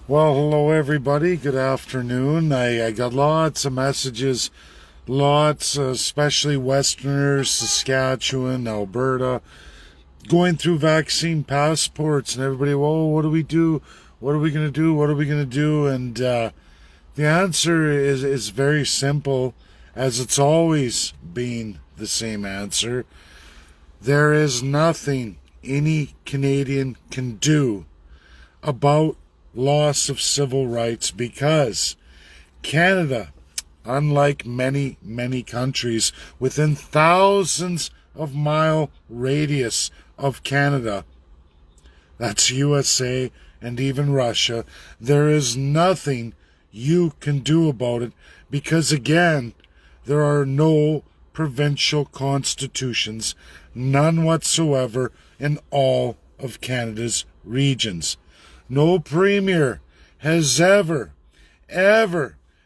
Well, hello everybody. Good afternoon. I got lots of messages, lots, especially Westerners, Saskatchewan, Alberta, going through vaccine passports, and everybody, whoa, what do we do? What are we going to do? What are we going to do? And the answer is very simple, as it's always been the same answer. There is nothing any Canadian can do about loss of civil rights because Canada, unlike many countries within thousands of mile radius of Canada, that's USA and even Russia, there is nothing you can do about it because, again, there are no provincial constitutions, none whatsoever, in all of Canada's regions. No premier has ever,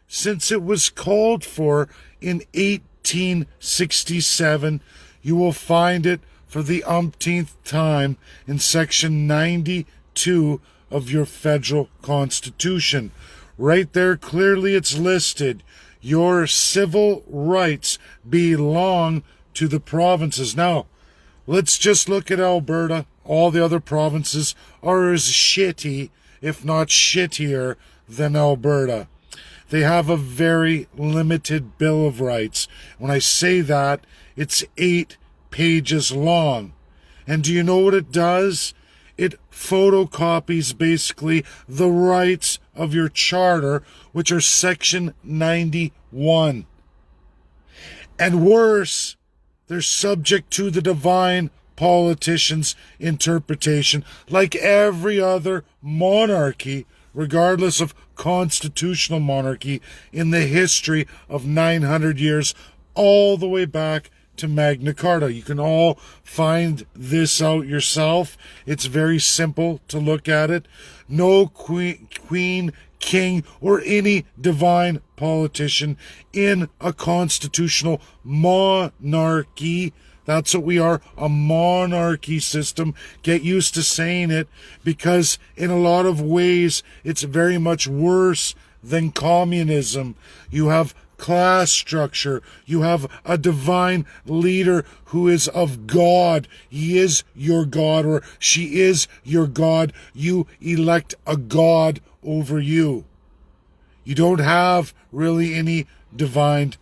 since it was called for in 1867, you will find it for the umpteenth time in Section 92 of your federal constitution. Right there, clearly it's listed. Your civil rights belong to the provinces. Now, let's just look at Alberta. All the other provinces are as shitty, if not shittier, than Alberta. They have a very limited Bill of Rights. When I say that, it's 8 pages long. And do you know what it does? It photocopies basically the rights of your charter, which are Section 91. And worse, they're subject to the divine politician's interpretation, like every other monarchy, regardless of constitutional monarchy, in the history of 900 years, all the way back to Magna Carta. You can all find this out yourself. It's very simple to look at it. No queen, king, or any divine politician in a constitutional monarchy. That's what we are, a monarchy system. Get used to saying it, because in a lot of ways it's very much worse than communism. You have class structure. You have a divine leader who is of God. He is your God, or she is your God. You elect a God over you. You don't have really any divine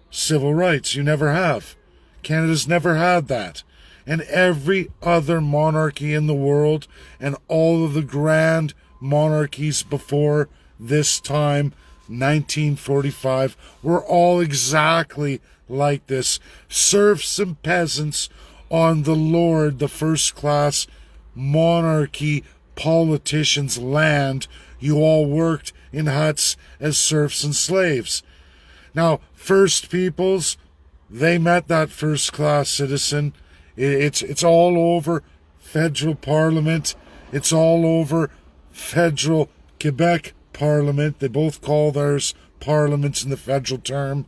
civil rights. You never have. Canada's never had that. And every other monarchy in the world, and all of the grand monarchies before this time, 1945, were all exactly like this. Serfs and peasants on the Lord, the first class monarchy politicians' land. You all worked in huts as serfs and slaves. Now, First Peoples, they met that first class citizen. It's all over federal parliament. It's all over federal Quebec parliament. They both call theirs parliaments in the federal term.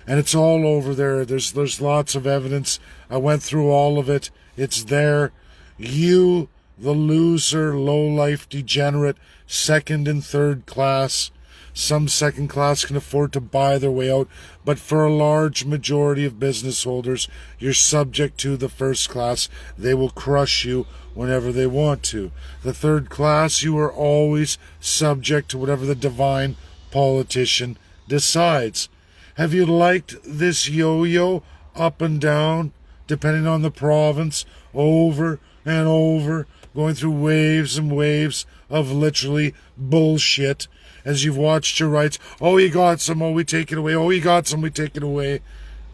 And it's all over there. There's lots of evidence. I went through all of it. It's there. You, the loser, low-life degenerate, second and third class. Some second class can afford to buy their way out, but for a large majority of business holders, you're subject to the first class. They will crush you whenever they want to. The third class, you are always subject to whatever the divine politician decides. Have you liked this yo-yo up and down, depending on the province, over and over, going through waves and waves of literally bullshit? As you've watched your rights, oh, you got some, oh, we take it away, oh, you got some, we take it away.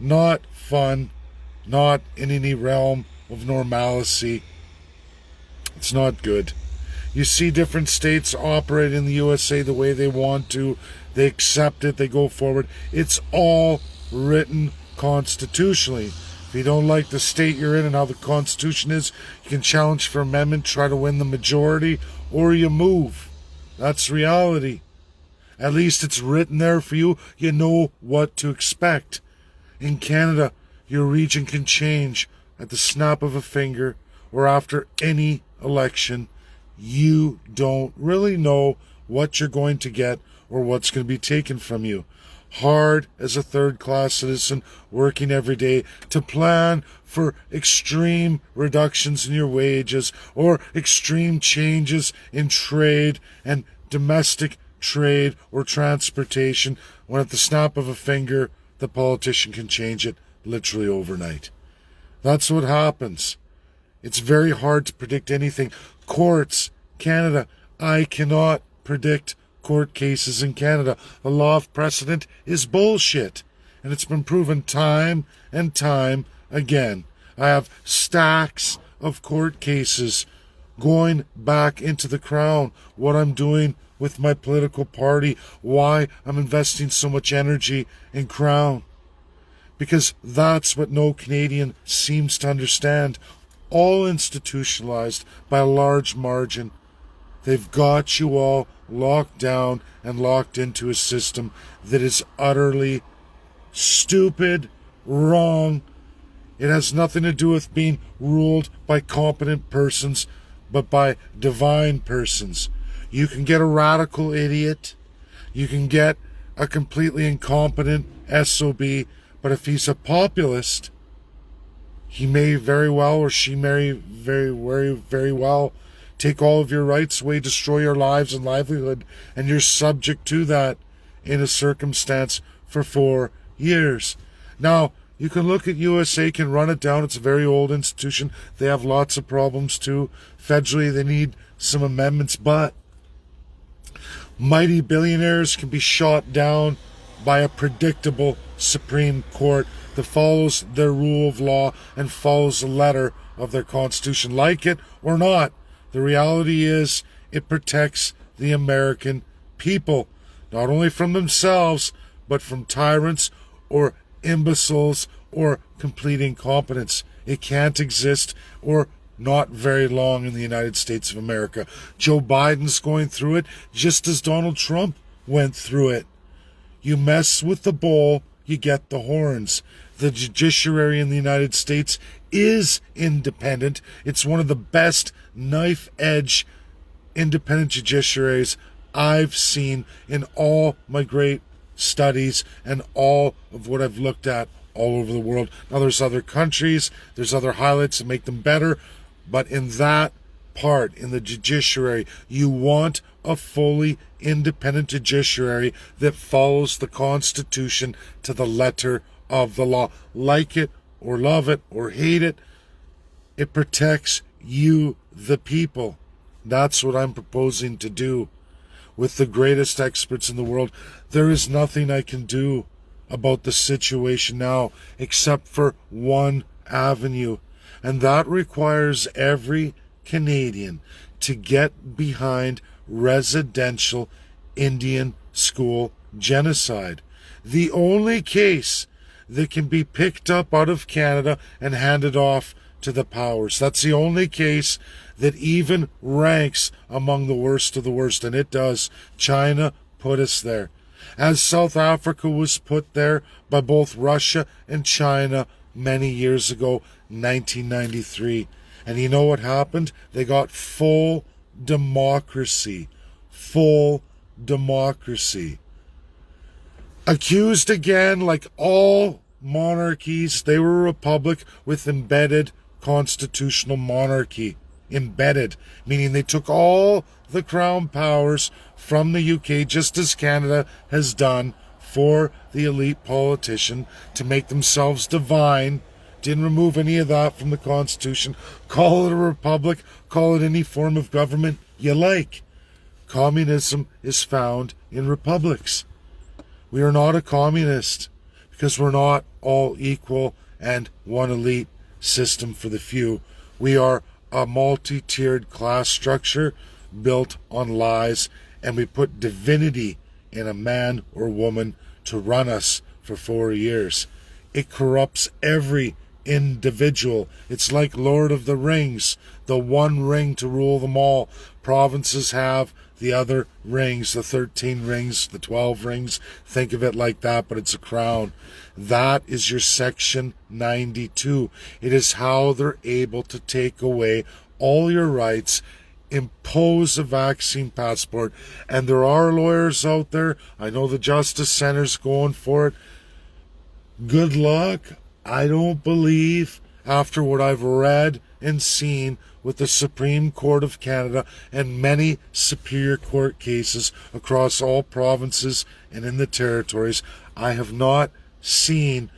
Not fun, not in any realm of normalcy. It's not good. You see different states operate in the USA the way they want to. They accept it, they go forward. It's all written constitutionally. If you don't like the state you're in and how the Constitution is, you can challenge for amendment, try to win the majority, or you move. That's reality. At least it's written there for you. You know what to expect. In Canada, your region can change at the snap of a finger or after any election. You don't really know what you're going to get or what's going to be taken from you. Hard as a third-class citizen working every day to plan for extreme reductions in your wages or extreme changes in trade and domestic trade or transportation, when at the snap of a finger the politician can change it literally overnight. That's what happens. It's very hard to predict anything. Courts, Canada, I cannot predict court cases in Canada. The law of precedent is bullshit, and it's been proven time and time again. I have stacks of court cases going back into the Crown, what I'm doing with my political party, why I'm investing so much energy in Crown. Because that's what no Canadian seems to understand. All institutionalized by a large margin. They've got you all locked down and locked into a system that is utterly stupid, wrong. It has nothing to do with being ruled by competent persons, but by divine persons. You can get a radical idiot. You can get a completely incompetent SOB, but if he's a populist, he may very well, or she may very well take all of your rights away, destroy your lives and livelihood, and you're subject to that in a circumstance for 4 years. Now, you can look at USA, can run it down. It's a very old institution. They have lots of problems too. Federally, they need some amendments, but mighty billionaires can be shot down by a predictable Supreme Court that follows their rule of law and follows the letter of their Constitution. Like it or not, the reality is it protects the American people, not only from themselves, but from tyrants or imbeciles or complete incompetence. It can't exist, or not very long, in the United States of America. Joe Biden's going through it just as Donald Trump went through it. You mess with the bull, you get the horns. The judiciary in the United States is independent. It's one of the best knife-edge independent judiciaries I've seen in all my great studies and all of what I've looked at all over the world. Now, there's other countries, there's other highlights that make them better, but in that part, in the judiciary, you want a fully independent judiciary that follows the Constitution to the letter of the law. Like it or love it or hate it, it protects you, the people. That's what I'm proposing to do with the greatest experts in the world. There is nothing I can do about the situation now except for one avenue, and that requires every Canadian to get behind residential Indian school genocide. The only case that can be picked up out of Canada and handed off to the powers. That's the only case that even ranks among the worst of the worst, and it does. China put us there, as South Africa was put there by both Russia and China many years ago, 1993. And you know what happened? They got full democracy. Full democracy. Accused again, like all monarchies, they were a republic with embedded constitutional monarchy. Embedded, meaning they took all the crown powers from the UK, just as Canada has done for the elite politician, to make themselves divine. Didn't remove any of that from the Constitution. Call it a republic, call it any form of government you like. Communism is found in republics. We are not a communist because we're not all equal and one elite system for the few. We are a multi-tiered class structure built on lies, and we put divinity in a man or woman to run us for 4 years. It corrupts every individual. It's like Lord of the Rings, the one ring to rule them all. Provinces have the other rings, the 13 rings, the 12 rings. Think of it like that, but it's a crown. That is your Section 92. It is how they're able to take away all your rights impose a vaccine passport. And there are lawyers out there. I know the Justice Center's going for it. Good luck. I don't believe, after what I've read and seen with the Supreme Court of Canada and many Superior Court cases across all provinces and in the territories, I have not seen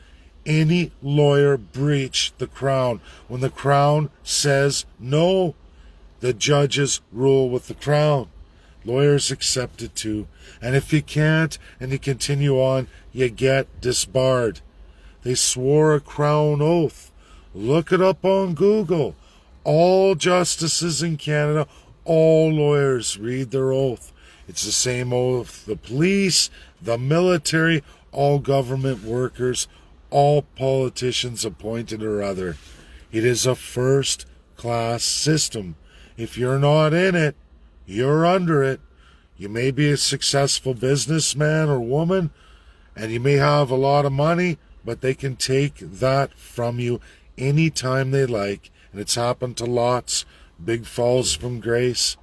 any lawyer breach the Crown. When the Crown says no, the judges rule with the Crown. Lawyers accept it too. And if you can't and you continue on, you get disbarred. They swore a Crown oath. Look it up on Google. All justices in Canada, all lawyers read their oath. It's the same oath the police, the military, all government workers, all politicians appointed or other. It is a first-class system. If you're not in it, you're under it. You may be a successful businessman or woman, and you may have a lot of money, but they can take that from you anytime they like. And it's happened to lots. Big falls from grace.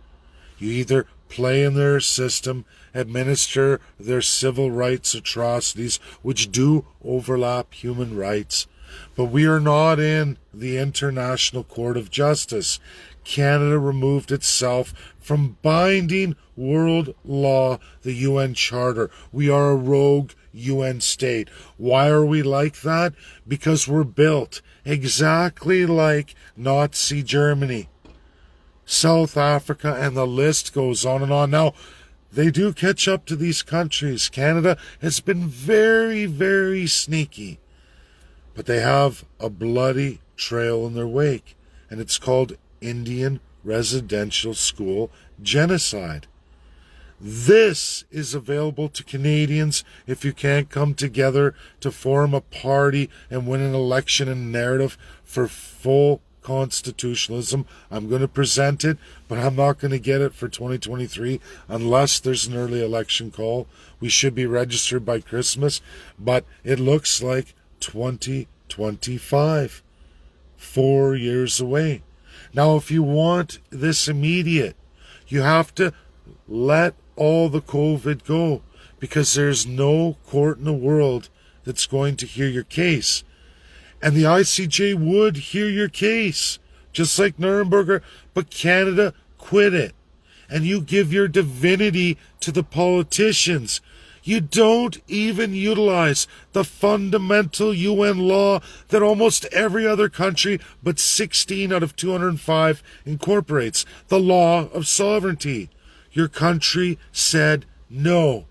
You either play in their system, administer their civil rights atrocities, which do overlap human rights. But we are not in the International Court of Justice. Canada removed itself from binding world law, the UN Charter. We are a rogue UN state. Why are we like that? Because we're built exactly like Nazi Germany, South Africa, and the list goes on and on. Now, they do catch up to these countries. Canada has been very, very sneaky, but they have a bloody trail in their wake, and it's called Indian residential school genocide. This is available to Canadians if you can't come together to form a party and win an election and narrative for full constitutionalism. I'm going to present it, but I'm not going to get it for 2023 unless there's an early election call. We should be registered by Christmas, but it looks like 2025, 4 years away. Now, if you want this immediate, you have to let all the COVID go, because there's no court in the world that's going to hear your case. And the ICJ would hear your case, just like Nuremberg, but Canada quit it. And you give your divinity to the politicians. You don't even utilize the fundamental UN law that almost every other country but 16 out of 205 incorporates, the law of sovereignty. Your country said no.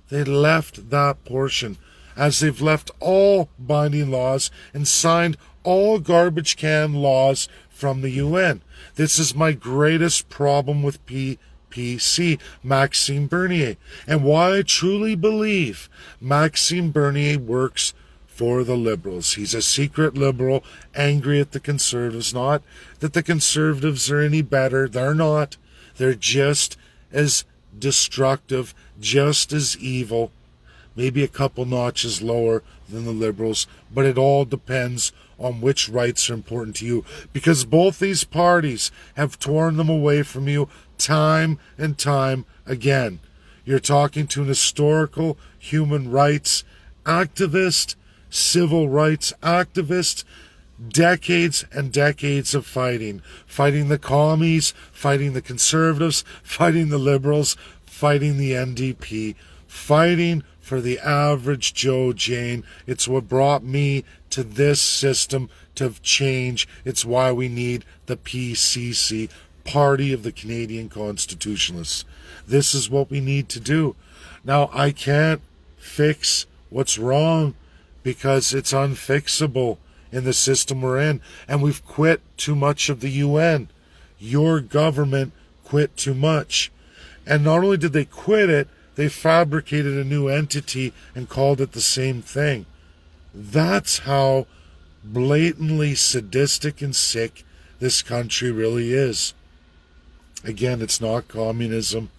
They left that portion, as they've left all binding laws and signed all garbage can laws from the UN. This is my greatest problem with PC, Maxime Bernier, and why I truly believe Maxime Bernier works for the Liberals. He's a secret Liberal, angry at the Conservatives. Not that the Conservatives are any better. They're not. They're just as destructive, just as evil, maybe a couple notches lower than the Liberals, but it all depends on which rights are important to you, because both these parties have torn them away from you time and time again. You're talking to an historical human rights activist, civil rights activist, decades and decades of fighting the commies, fighting the Conservatives, fighting the Liberals, fighting the NDP, fighting for the average Joe Jane. It's what brought me to this system to change. It's why we need the PCC, Party of the Canadian Constitutionalists. This is what we need to do. Now, I can't fix what's wrong because it's unfixable in the system we're in, and we've quit too much of the UN. Your government quit too much. And not only did they quit it, they fabricated a new entity and called it the same thing. That's how blatantly sadistic and sick this country really is. Again, it's not communism.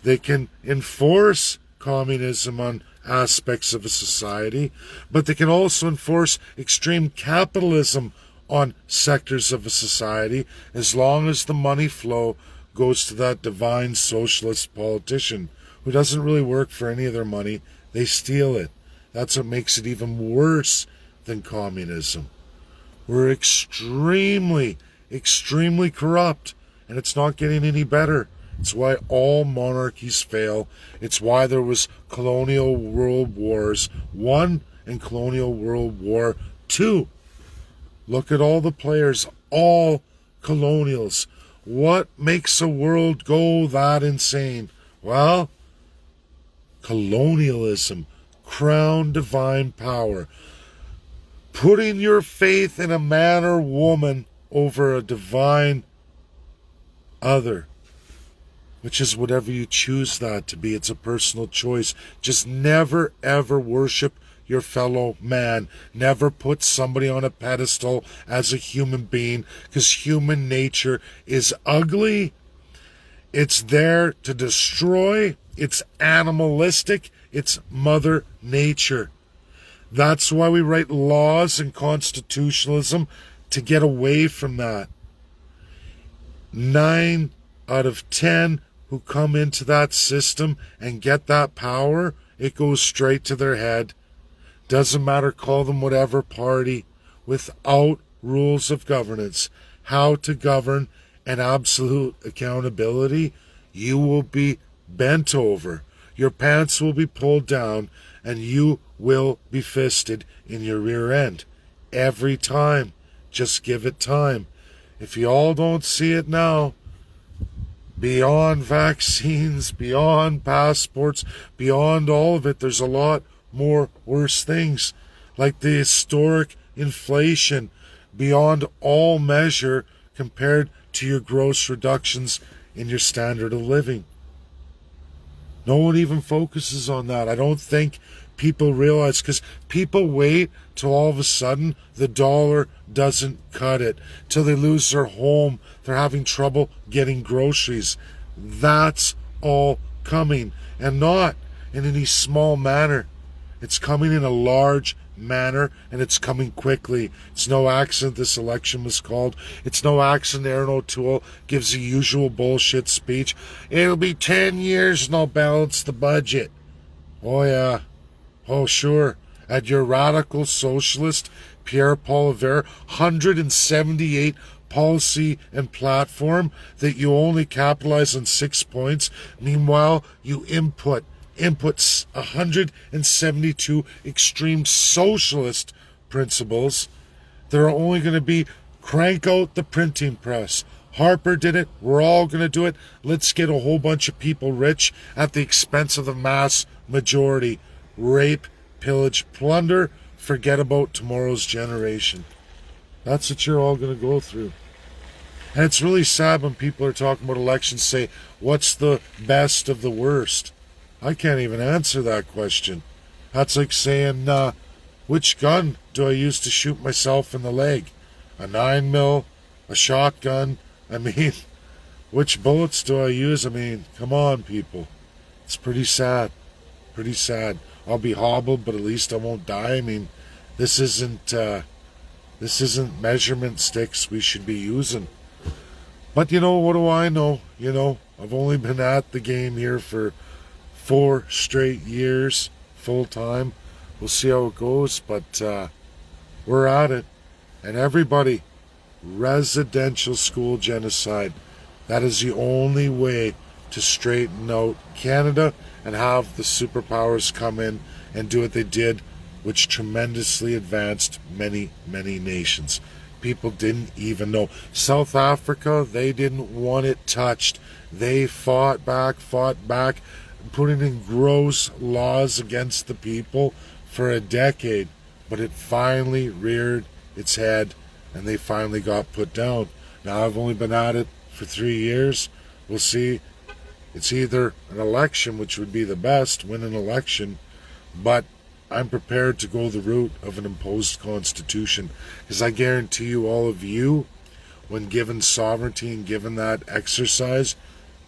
They can enforce communism on aspects of a society, but they can also enforce extreme capitalism on sectors of a society as long as the money flow goes to that divine socialist politician who doesn't really work for any of their money. They steal it. That's what makes it even worse than communism. We're extremely, extremely corrupt, and it's not getting any better. It's why all monarchies fail. It's why there was colonial world wars 1 and colonial world war 2. Look at all the players, all colonials. What makes a world go that insane? Well, colonialism, crown divine power. Putting your faith in a man or woman over a divine other, which is whatever you choose that to be. It's a personal choice. Just never, ever worship your fellow man. Never put somebody on a pedestal as a human being, because human nature is ugly. It's there to destroy. It's animalistic. It's Mother Nature. That's why we write laws and constitutionalism, to get away from that. 9 out of 10 who come into that system and get that power, it goes straight to their head. Doesn't matter, call them whatever party. Without rules of governance, how to govern, and absolute accountability, you will be bent over. Your pants will be pulled down, and you will be fisted in your rear end. Every time. Just give it time. If you all don't see it now, beyond vaccines, beyond passports, beyond all of it, there's a lot more worse things, like the historic inflation beyond all measure compared to your gross reductions in your standard of living. No one even focuses on that. I don't think people realize, because people wait till all of a sudden the dollar doesn't cut it, till they lose their home, they're having trouble getting groceries. That's all coming, and not in any small manner. It's coming in a large manner, and it's coming quickly. It's no accident this election was called. It's no accident Aaron O'Toole gives the usual bullshit speech. It'll be 10 years and I'll balance the budget. Oh yeah. Oh sure. At your radical socialist Pierre Poilievre 178 policy and platform that you only capitalize on 6 points. Meanwhile, you inputs 172 extreme socialist principles. They're only going to be crank out the printing press. Harper did it. We're all going to do it. Let's get a whole bunch of people rich at the expense of the mass majority. Rape, pillage, plunder. Forget about tomorrow's generation. That's what you're all going to go through. And it's really sad when people are talking about elections, say, what's the best of the worst? I can't even answer that question. That's like saying, which gun do I use to shoot myself in the leg? A 9mm, a shotgun? I mean, which bullets do I use? I mean, come on, people. It's pretty sad. Pretty sad. I'll be hobbled, but at least I won't die. I mean, this isn't measurement sticks we should be using. But you know, what do I know? You know, I've only been at the game here for 4 straight years, full time. We'll see how it goes, but we're at it. And everybody, residential school genocide. That is the only way to straighten out Canada and have the superpowers come in and do what they did, which tremendously advanced many, many nations. People didn't even know. South Africa, they didn't want it touched. They fought back, putting in gross laws against the people for a decade, but it finally reared its head and they finally got put down. Now I've only been at it for 3 years. We'll see. It's either an election, which would be the best, win an election, but I'm prepared to go the route of an imposed constitution, because I guarantee you, all of you, when given sovereignty and given that exercise,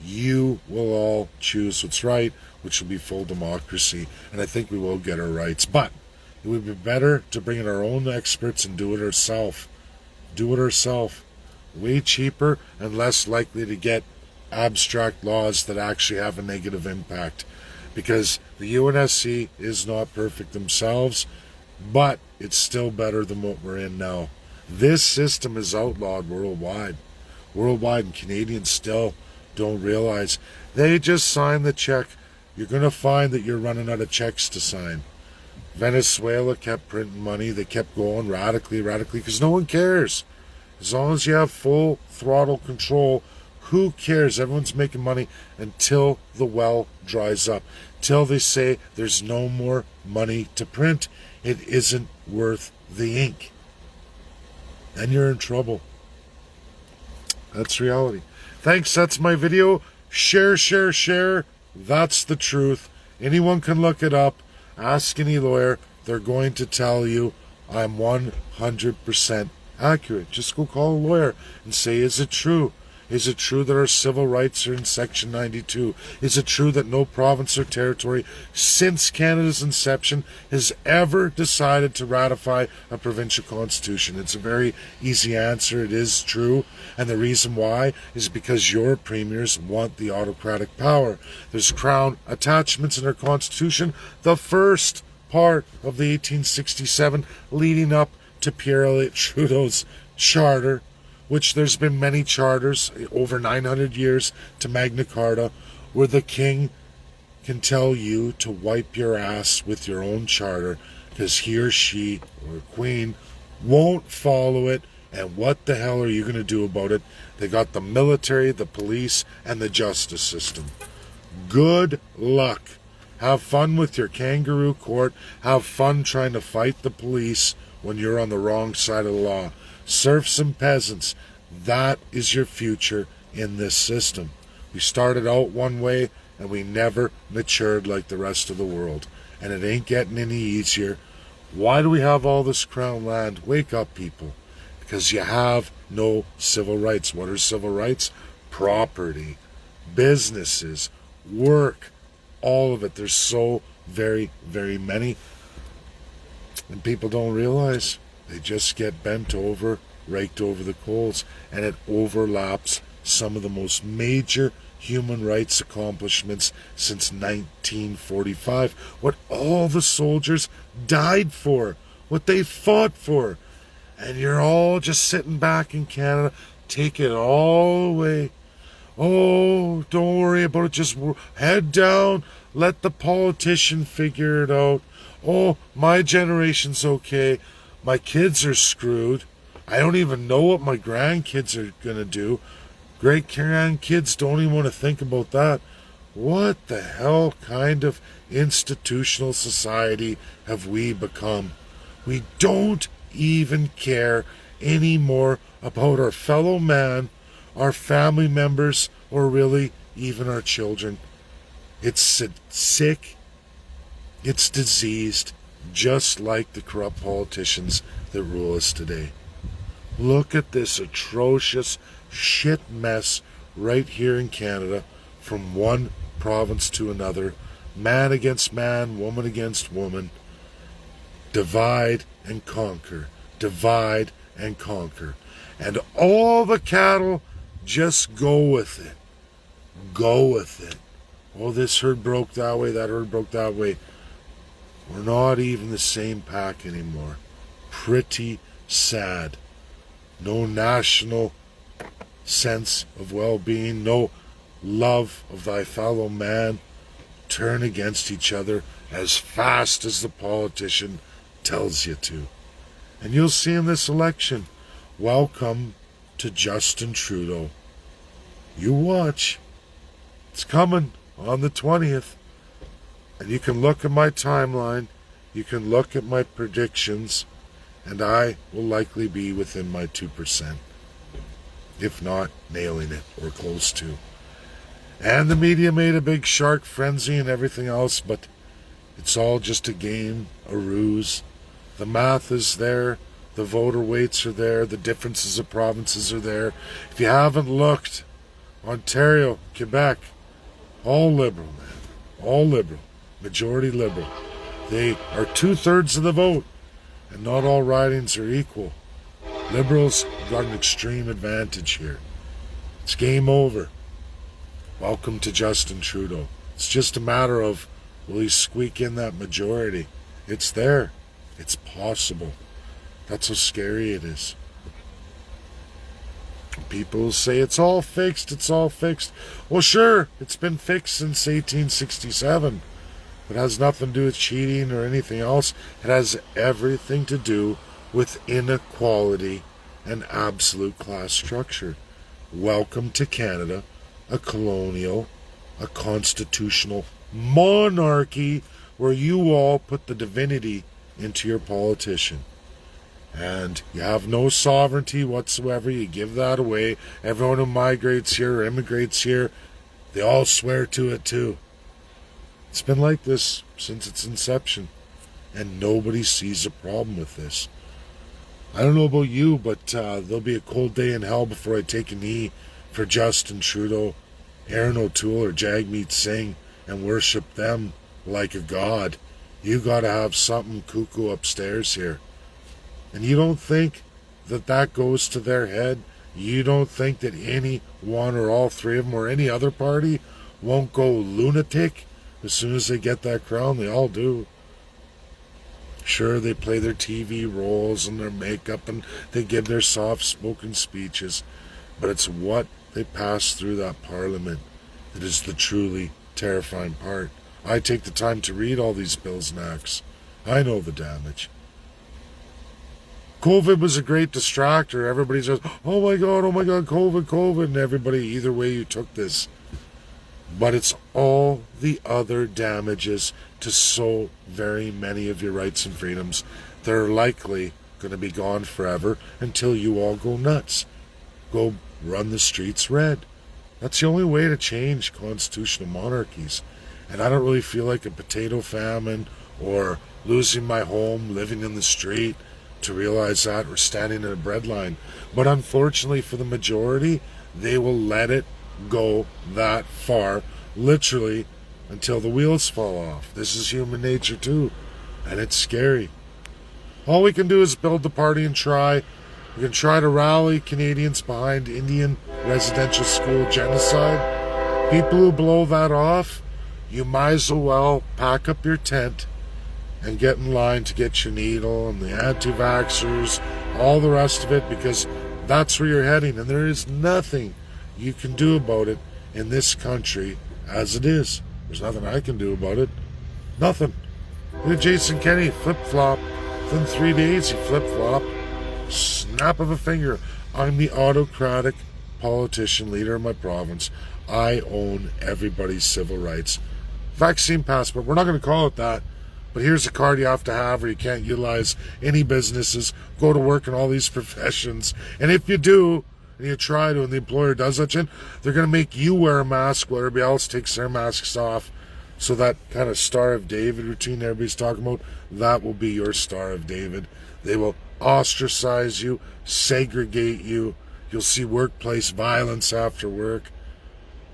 you will all choose what's right, which will be full democracy, and I think we will get our rights. But it would be better to bring in our own experts and do it ourselves. Do it ourselves. Way cheaper and less likely to get abstract laws that actually have a negative impact, because the UNSC is not perfect themselves, but it's still better than what we're in now. This system is outlawed worldwide, and Canadians still don't realize. They just sign the check. You're going to find that you're running out of checks to sign. Venezuela kept printing money. They kept going radically, because no one cares. As long as you have full throttle control, who cares? Everyone's making money until the well dries up, till they say there's no more money to print. It isn't worth the ink. And you're in trouble. That's reality. Thanks, that's my video. Share. That's the truth. Anyone can look it up. Ask any lawyer. They're going to tell you I'm 100% accurate. Just go call a lawyer and say, is it true? Is it true that our civil rights are in Section 92? Is it true that no province or territory since Canada's inception has ever decided to ratify a provincial constitution? It's a very easy answer. It is true. And the reason why is because your premiers want the autocratic power. There's crown attachments in our constitution. The first part of the 1867 leading up to Pierre Elliott Trudeau's charter, which there's been many charters over 900 years to Magna Carta, where the king can tell you to wipe your ass with your own charter because he or she or queen won't follow it. And what the hell are you going to do about it? They got the military, the police, and the justice system. Good luck. Have fun with your kangaroo court. Have fun trying to fight the police when you're on the wrong side of the law. Serfs and peasants, that is your future in this system. We started out one way and we never matured like the rest of the world. And it ain't getting any easier. Why do we have all this crown land? Wake up, people. Because you have no civil rights. What are civil rights? Property, businesses, work, all of it. There's so very, very many. And people don't realize. They just get bent over, raked over the coals, and it overlaps some of the most major human rights accomplishments since 1945. What all the soldiers died for, what they fought for. And you're all just sitting back in Canada, take it all away. Oh, don't worry about it, just head down, let the politician figure it out. Oh, my generation's okay. My kids are screwed. I don't even know what my grandkids are going to do. Great grandkids don't even want to think about that. What the hell kind of institutional society have we become? We don't even care anymore about our fellow man, our family members, or really even our children. It's sick. It's diseased, just like the corrupt politicians that rule us today. Look at this atrocious shit mess right here in Canada, from one province to another, man against man, woman against woman. Divide and conquer, divide and conquer. And all the cattle just go with it. Go with it. Oh, this herd broke that way, that herd broke that way. We're not even the same pack anymore. Pretty sad. No national sense of well-being, no love of thy fellow man. Turn against each other as fast as the politician tells you to. And you'll see in this election, welcome to Justin Trudeau. You watch. It's coming on the 20th. And you can look at my timeline, you can look at my predictions, and I will likely be within my 2%. If not, nailing it, or close to. And the media made a big shark frenzy and everything else, but it's all just a game, a ruse. The math is there, the voter weights are there, the differences of provinces are there. If you haven't looked, Ontario, Quebec, all Liberal, man. All Liberal. Majority Liberal. They are 2/3 of the vote, and not all ridings are equal. Liberals got an extreme advantage here. It's game over. welcome to Justin Trudeau. It's just a matter of, will he squeak in that majority? It's there. It's possible. That's how scary it is. People say it's all fixed, it's all fixed. Well, sure, it's been fixed since 1867. It has nothing to do with cheating or anything else. It has everything to do with inequality and absolute class structure. Welcome to Canada, a colonial, a constitutional monarchy where you all put the divinity into your politician. And you have no sovereignty whatsoever. You give that away. Everyone who migrates here or immigrates here, they all swear to it too. It's been like this since its inception, and nobody sees a problem with this. I don't know about you, but there'll be a cold day in hell before I take a knee for Justin Trudeau, Aaron O'Toole, or Jagmeet Singh and worship them like a god. You gotta have something cuckoo upstairs here. And you don't think that that goes to their head? You don't think that any one or all three of them or any other party won't go lunatic as soon as they get that crown? They all do. Sure, they play their TV roles and their makeup and they give their soft-spoken speeches, but it's what they pass through that parliament that is the truly terrifying part. I take the time to read all these bills and acts. I know the damage. COVID was a great distractor. Everybody says, oh my God, COVID, and everybody, either way you took this. But it's all the other damages to so very many of your rights and freedoms that are likely going to be gone forever until you all go nuts. Go run the streets red. That's the only way to change constitutional monarchies. And I don't really feel like a potato famine or losing my home, living in the street, to realize that, or standing in a breadline. But unfortunately for the majority, they will let it go that far, literally, until the wheels fall off. This is human nature too, and it's scary. All we can do is build the party and try. We can try to rally Canadians behind Indian residential school genocide. People who blow that off, you might as well pack up your tent and get in line to get your needle, and the anti-vaxxers, all the rest of it, because that's where you're heading, and there is nothing you can do about it in this country as it is. There's nothing I can do about it. Nothing. Look at Jason Kenney, flip-flop. Within 3 days, he flip-flopped. Snap of a finger. I'm the autocratic politician, leader of my province. I own everybody's civil rights. Vaccine passport, we're not going to call it that. But here's a card you have to have, or you can't utilize any businesses, go to work in all these professions. And if you do, and you try to, and the employer does that shit, they're going to make you wear a mask while everybody else takes their masks off. So that kind of Star of David routine everybody's talking about, that will be your Star of David. They will ostracize you, segregate you. You'll see workplace violence after work.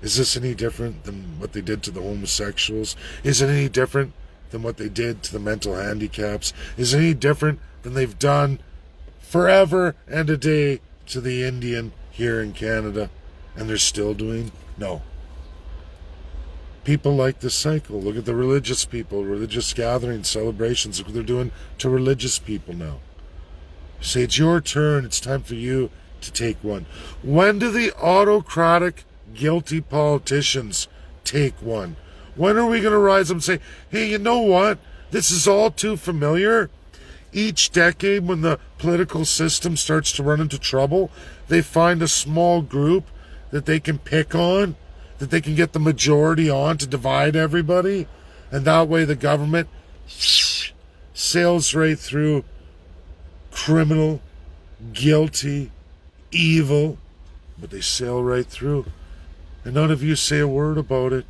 Is this any different than what they did to the homosexuals? Is it any different than what they did to the mental handicaps? Is it any different than they've done forever and a day to the Indian here in Canada? And they're still doing? No. People like this cycle. Look at the religious people, religious gatherings, celebrations. Look what they're doing to religious people now. Say, it's your turn. It's time for you to take one. When do the autocratic, guilty politicians take one? When are we going to rise up and say, hey, you know what? This is all too familiar. Each decade when the political system starts to run into trouble, they find a small group that they can pick on, that they can get the majority on to divide everybody. And that way the government sails right through criminal, guilty, evil, but they sail right through. And none of you say a word about it.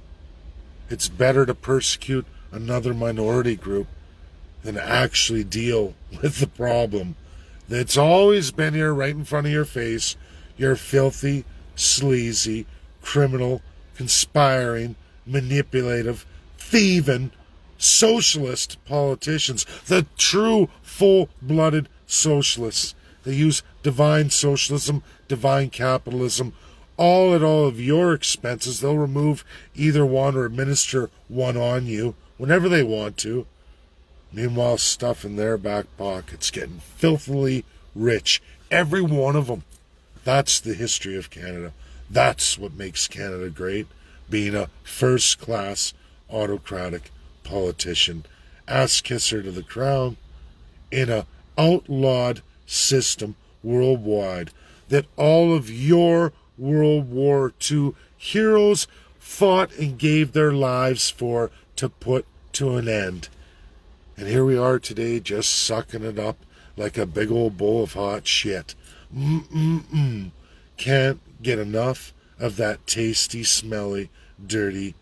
It's better to persecute another minority group than actually deal with the problem that's always been here right in front of your face. You're filthy, sleazy, criminal, conspiring, manipulative, thieving, socialist politicians. The true, full-blooded socialists. They use divine socialism, divine capitalism all at all of your expenses. They'll remove either one or administer one on you whenever they want to. Meanwhile, stuff in their back pockets, getting filthily rich. Every one of them. That's the history of Canada. That's what makes Canada great, being a first-class autocratic politician, ass-kisser to the crown, in a outlawed system worldwide that all of your World War II heroes fought and gave their lives for to put to an end. And here we are today, just sucking it up like a big old bowl of hot shit. Can't get enough of that tasty, smelly, dirty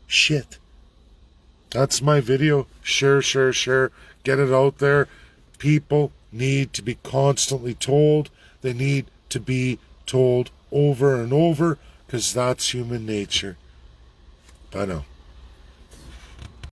shit. That's my video. Share. Get it out there. People need to be constantly told. They need to be told over and over, because that's human nature. Bye now.